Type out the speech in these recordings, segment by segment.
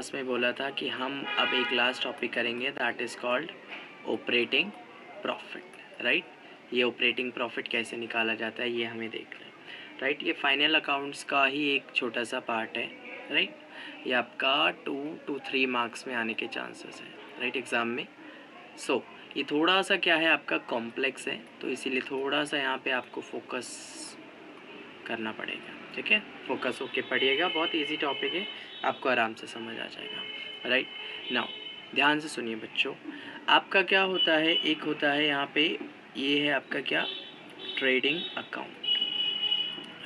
Class में बोला था कि हम अब एक लास्ट टॉपिक करेंगे, that is called operating profit, right. ये ऑपरेटिंग प्रॉफिट कैसे निकाला जाता है ये हमें देखना है, राइट। ये फाइनल अकाउंट्स का ही एक छोटा सा पार्ट है, राइट। ये आपका 2 to 3 मार्क्स में आने के चांसेस हैं, राइट, एग्ज़ाम में। सो ये थोड़ा सा क्या है, आपका कॉम्प्लेक्स है, तो इसीलिए थोड़ा सा यहाँ पे आपको फोकस करना पड़ेगा, ठीक है। फोकस होके पढ़िएगा, बहुत इजी टॉपिक है, आपको आराम से समझ आ जाएगा, राइट। नाउ ध्यान से सुनिए बच्चों, आपका क्या होता है, एक होता है यहाँ पे, ये है आपका क्या, ट्रेडिंग अकाउंट,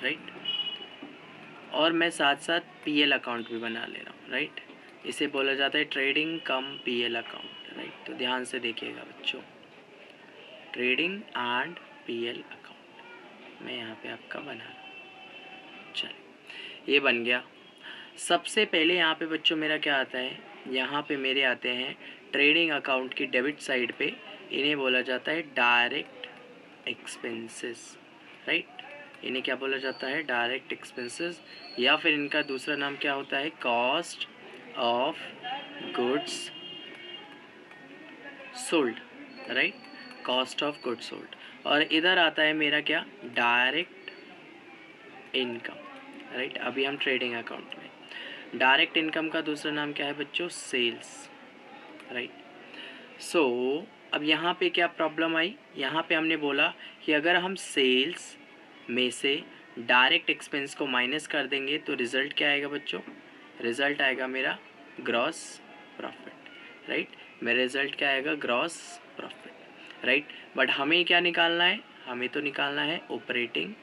राइट। और मैं साथ साथ पीएल अकाउंट भी बना ले रहा हूँ, राइट। इसे बोला जाता है ट्रेडिंग कम पीएल अकाउंट, राइट। तो ध्यान से देखिएगा बच्चों, ट्रेडिंग एंड पीएल अकाउंट मैं यहाँ पे आपका बना रहा हूँ। चलिए, ये बन गया। सबसे पहले यहाँ पे बच्चों मेरा क्या आता है, यहाँ पे मेरे आते हैं ट्रेडिंग अकाउंट की डेबिट साइड पे, इन्हें बोला जाता है डायरेक्ट एक्सपेंसेस, राइट। इन्हें क्या बोला जाता है, डायरेक्ट एक्सपेंसेस, या फिर इनका दूसरा नाम क्या होता है, cost of goods sold, right, cost of goods sold. और इधर आता है मेरा क्या, डायरेक्ट इनकम, राइट। अभी हम ट्रेडिंग अकाउंट में, डायरेक्ट इनकम का दूसरा नाम क्या है बच्चों, सेल्स, राइट। सो अब यहाँ पे क्या प्रॉब्लम आई, यहाँ पे हमने बोला कि अगर हम सेल्स में से डायरेक्ट एक्सपेंस को माइनस कर देंगे तो रिज़ल्ट क्या आएगा बच्चों, रिज़ल्ट आएगा मेरा ग्रॉस प्रॉफिट, राइट। मेरा रिज़ल्ट क्या आएगा, ग्रॉस प्रॉफिट, राइट। बट हमें क्या निकालना है, हमें तो निकालना है ऑपरेटिंग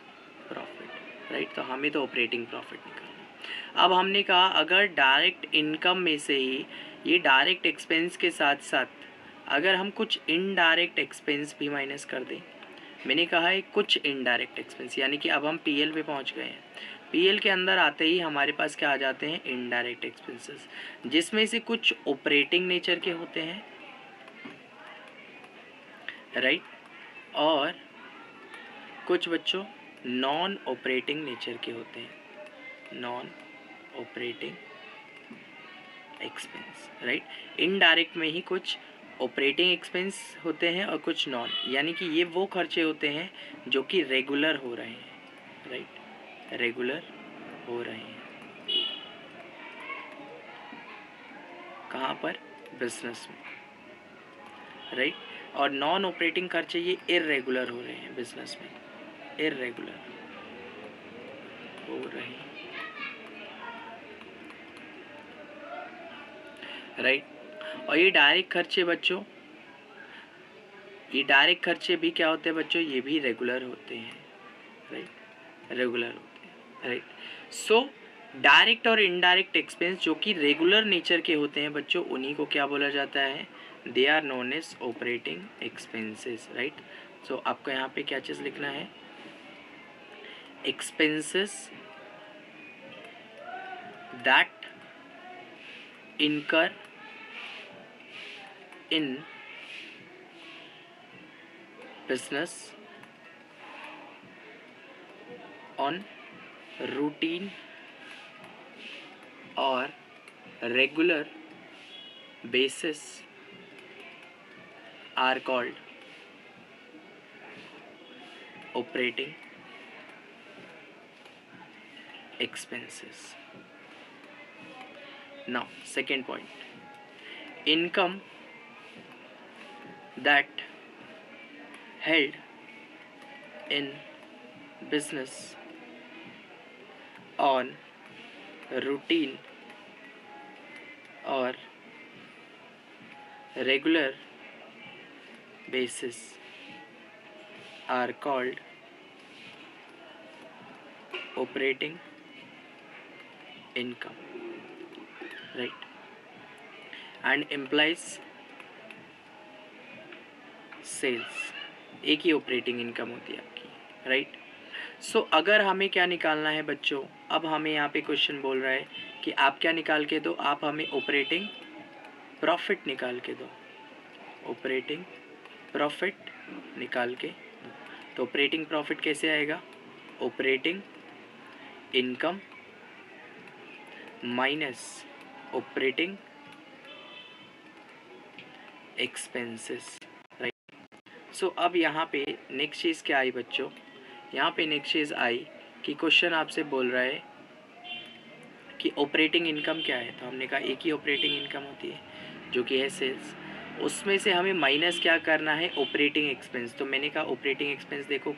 प्रॉफिट, राइट। तो हमें तो ऑपरेटिंग प्रॉफिट निकालना है। अब हमने कहा अगर डायरेक्ट इनकम में से ही ये डायरेक्ट एक्सपेंस के साथ साथ अगर हम कुछ इनडायरेक्ट एक्सपेंस भी माइनस कर दें, मैंने कहा है कुछ इनडायरेक्ट एक्सपेंस, यानी कि अब हम पीएल पे पहुंच गए हैं। पीएल के अंदर आते ही हमारे पास क्या आ जाते हैं, इनडायरेक्ट एक्सपेंसेस, जिसमें से कुछ ऑपरेटिंग नेचर के होते हैं, राइट, और कुछ बच्चों नॉन ऑपरेटिंग नेचर के होते हैं, non operating expense, right. Indirect में ही कुछ ऑपरेटिंग एक्सपेंस होते हैं और कुछ नॉन, यानी कि ये वो खर्चे होते हैं जो कि रेगुलर हो रहे हैं, राइट, रेगुलर हो रहे हैं। कहाँ पर, बिजनेस में, राइट। और नॉन ऑपरेटिंग खर्चे ये इरेगुलर हो रहे हैं, बिजनेस में इरेगुलर हो रहे हैं, राइट। और ये डायरेक्ट खर्चे बच्चों, ये डायरेक्ट खर्चे भी क्या होते हैं बच्चों, ये भी रेगुलर होते हैं, राइट, रेगुलर होते हैं, राइट। सो डायरेक्ट और इनडायरेक्ट एक्सपेंस जो कि रेगुलर नेचर के होते हैं बच्चों, उन्हीं को क्या बोला जाता है, they are known as operating expenses, right. So आपको यहाँ पे क्या चीज़ लिखना है, एक्सपेंसेस दैट इनकर इन business on routine or regular basis are called operating expenses. Now second point, income that held in business on routine or regular basis are called operating income, right, and implies sales, एक ही operating income होती है आपकी, right. सो अगर हमें क्या निकालना है बच्चों, अब हमें यहाँ पे क्वेश्चन बोल रहा है कि आप क्या निकाल के दो, आप हमें ऑपरेटिंग प्रॉफिट निकाल के दो, ऑपरेटिंग प्रॉफिट निकाल के दो। तो ऑपरेटिंग प्रॉफिट कैसे आएगा, operating income minus operating expenses, right. So अब यहाँ पे नेक्स्ट चीज़ क्या आई बच्चों, यहाँ पे नेक्स्ट चीज़ आई कि क्वेश्चन आपसे बोल रहा है कि ऑपरेटिंग इनकम क्या है। तो हमने कहा एक ही ऑपरेटिंग इनकम होती है जो कि है सेल्स, उसमें से हमें माइनस क्या करना है, ऑपरेटिंग एक्सपेंस। तो मैंने कहा ऑपरेटिंग एक्सपेंस देखो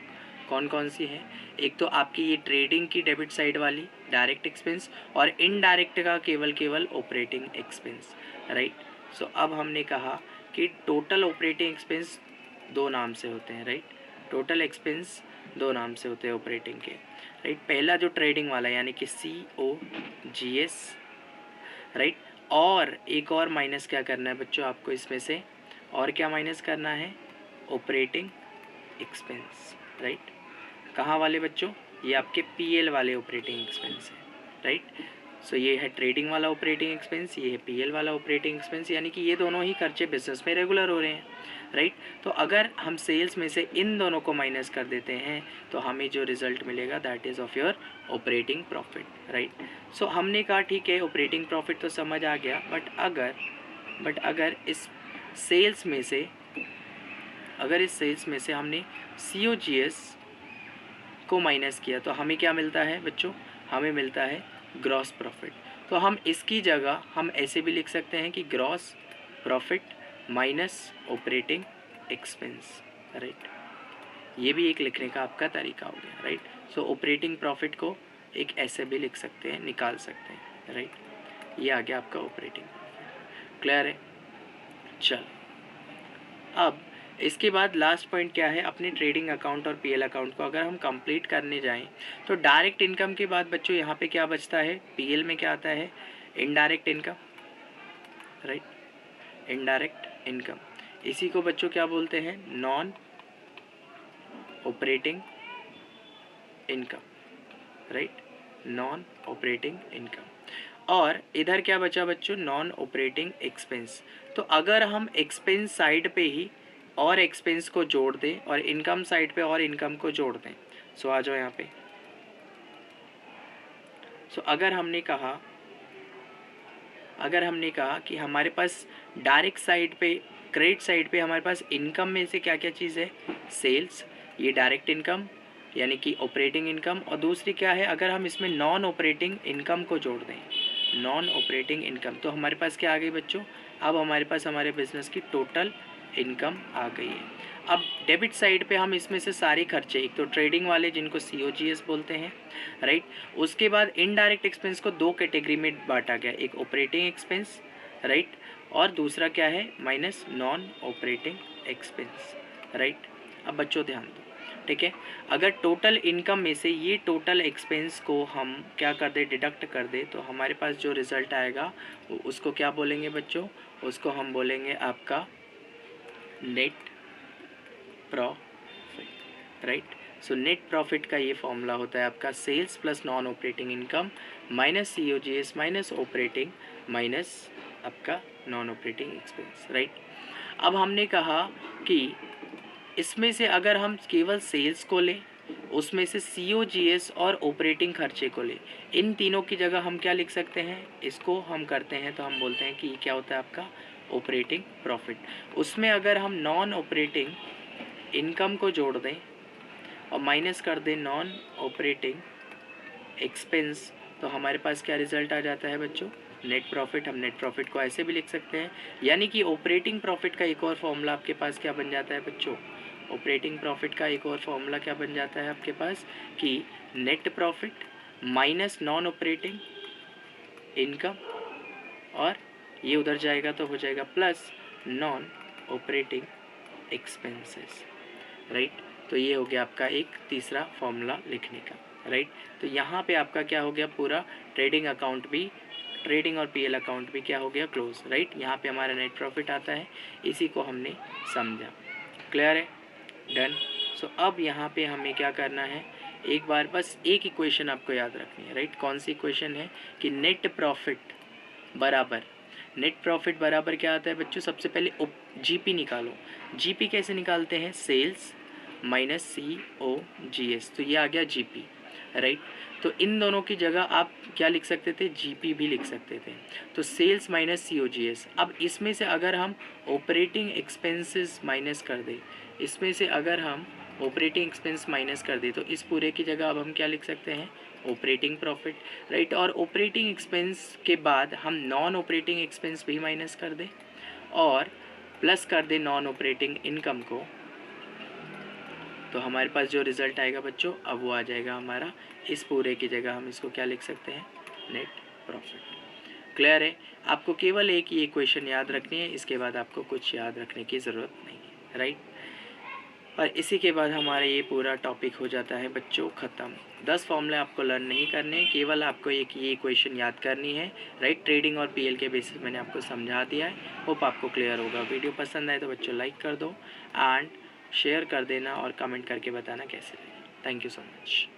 कौन कौन सी है, एक तो आपकी ये ट्रेडिंग की डेबिट साइड वाली डायरेक्ट एक्सपेंस, और इनडायरेक्ट का केवल ऑपरेटिंग एक्सपेंस, राइट। सो अब हमने कहा कि टोटल ऑपरेटिंग एक्सपेंस दो नाम से होते हैं, राइट। टोटल एक्सपेंस दो नाम से होते हैं ऑपरेटिंग के, राइट। पहला जो ट्रेडिंग वाला यानी कि COGS, राइट। और एक और माइनस क्या करना है बच्चों आपको इसमें से, और क्या माइनस करना है, ऑपरेटिंग एक्सपेंस, राइट। कहाँ वाले बच्चों, ये आपके PL वाले ऑपरेटिंग एक्सपेंस है, राइट। सो ये है ट्रेडिंग वाला ऑपरेटिंग एक्सपेंस, ये है PL वाला ऑपरेटिंग एक्सपेंस, यानी कि ये दोनों ही खर्चे बिजनेस में रेगुलर हो रहे हैं, राइट। तो अगर हम सेल्स में से इन दोनों को माइनस कर देते हैं तो हमें जो रिजल्ट मिलेगा that is of your operating profit, right. So हमने कहा ठीक है ऑपरेटिंग प्रॉफिट तो समझ आ गया, बट अगर इस सेल्स में से हमने COGS को माइनस किया तो हमें क्या मिलता है बच्चों, हमें मिलता है ग्रॉस प्रॉफिट। तो हम इसकी जगह हम ऐसे भी लिख सकते हैं कि gross profit minus operating expense, right. ये भी एक लिखने का आपका तरीका हो गया, राइट। सो ऑपरेटिंग प्रॉफिट को एक ऐसे भी लिख सकते हैं, निकाल सकते हैं, राइट। ये आ गया आपका ऑपरेटिंग प्रॉफिट, क्लियर है। चल अब इसके बाद लास्ट पॉइंट क्या है, अपने ट्रेडिंग अकाउंट और PL अकाउंट को अगर हम कंप्लीट करने जाएं तो डायरेक्ट इनकम के बाद बच्चों यहाँ पे क्या बचता है, PL में क्या आता है, indirect income, right. Indirect income, इसी को बच्चों क्या बोलते हैं, non operating income, right, non operating income. और इधर क्या बचा बच्चों, नॉन ऑपरेटिंग एक्सपेंस। तो अगर हम एक्सपेंस साइड पे ही और एक्सपेंस को जोड़ दें और इनकम साइड पे और इनकम को जोड़ दें, सो आ जाओ यहाँ पे। सो अगर हमने कहा कि हमारे पास डायरेक्ट साइड पे, क्रेडिट साइड पे हमारे पास इनकम में से क्या क्या चीज़ है, सेल्स, ये डायरेक्ट इनकम यानी कि ऑपरेटिंग इनकम, और दूसरी क्या है, अगर हम इसमें नॉन ऑपरेटिंग इनकम को जोड़ दें, नॉन ऑपरेटिंग इनकम, तो हमारे पास क्या आ गई बच्चों, अब हमारे पास हमारे बिजनेस की टोटल इनकम आ गई है। अब डेबिट साइड पे हम इसमें से सारे खर्चे, एक तो ट्रेडिंग वाले जिनको COGS बोलते हैं, राइट। उसके बाद इनडायरेक्ट एक्सपेंस को दो कैटेगरी में बांटा गया, एक ऑपरेटिंग एक्सपेंस, राइट, और दूसरा क्या है, minus non operating expense, right. अब बच्चों ध्यान दो, ठीक है। अगर टोटल इनकम में से ये टोटल एक्सपेंस को हम क्या कर दे, डिडक्ट कर दे, तो हमारे पास जो रिज़ल्ट आएगा उसको क्या बोलेंगे बच्चों, उसको हम बोलेंगे आपका net profit, right. So net profit का ये फॉर्मूला होता है आपका sales plus non operating income minus COGS minus operating minus आपका नॉन ऑपरेटिंग एक्सपेंस, राइट। अब हमने कहा कि इसमें से अगर हम केवल सेल्स को लें, उसमें से COGS और ऑपरेटिंग खर्चे को लें, इन तीनों की जगह हम क्या लिख सकते हैं, इसको हम करते हैं तो हम बोलते हैं कि क्या होता है आपका ऑपरेटिंग प्रॉफिट। उसमें अगर हम नॉन ऑपरेटिंग इनकम को जोड़ दें और माइनस कर दें नॉन ऑपरेटिंग एक्सपेंस, तो हमारे पास क्या रिजल्ट आ जाता है बच्चों, नेट प्रॉफिट। हम नेट प्रॉफिट को ऐसे भी लिख सकते हैं, यानी कि ऑपरेटिंग प्रॉफिट का एक और फॉर्मूला आपके पास क्या बन जाता है बच्चों, ऑपरेटिंग प्रॉफिट का एक और फॉर्मूला क्या बन जाता है आपके पास कि net profit minus non operating income, और ये उधर जाएगा तो हो जाएगा plus non operating expenses, right. तो ये हो गया आपका एक तीसरा फॉर्मूला लिखने का, राइट। तो यहाँ पे आपका क्या हो गया, पूरा ट्रेडिंग अकाउंट भी, ट्रेडिंग और PL अकाउंट भी क्या हो गया, क्लोज, राइट। यहाँ पे हमारा नेट प्रॉफिट आता है, इसी को हमने समझा, क्लियर है, डन। सो अब यहाँ पे हमें क्या करना है, एक बार बस एक इक्वेशन आपको याद रखनी है, राइट। कौन सी इक्वेशन है कि नेट प्रॉफिट बराबर क्या आता है बच्चों, सबसे पहले GP निकालो। GP कैसे निकालते हैं, सेल्स माइनस COGS, तो ये आ गया GP, राइट। तो इन दोनों की जगह आप क्या लिख सकते थे, जीपी भी लिख सकते थे। तो सेल्स माइनस सीओजीएस। अब इसमें से अगर हम ऑपरेटिंग एक्सपेंसेस माइनस कर दें, इसमें से अगर हम ऑपरेटिंग एक्सपेंस माइनस कर दें, तो इस पूरे की जगह अब हम क्या लिख सकते हैं, ऑपरेटिंग प्रॉफिट, राइट। और ऑपरेटिंग एक्सपेंस के बाद हम नॉन ऑपरेटिंग एक्सपेंस भी माइनस कर दें और प्लस कर दें नॉन ऑपरेटिंग इनकम को, तो हमारे पास जो रिज़ल्ट आएगा बच्चों, अब वो आ जाएगा हमारा, इस पूरे की जगह हम इसको क्या लिख सकते हैं, नेट प्रॉफिट। क्लियर है? आपको केवल एक ये क्वेश्चन याद रखनी है, इसके बाद आपको कुछ याद रखने की ज़रूरत नहीं है, राइट। और इसी के बाद हमारा ये पूरा टॉपिक हो जाता है बच्चों ख़त्म। 10 फॉर्मूले आपको लर्न नहीं करने, केवल आपको एक ये क्वेश्चन याद करनी है, राइट। ट्रेडिंग और पीएल के बेसिस मैंने आपको समझा दिया है, होप आपको क्लियर होगा। वीडियो पसंद आए तो बच्चों लाइक कर दो एंड शेयर कर देना और कमेंट करके बताना कैसे लगे। Thank you so much.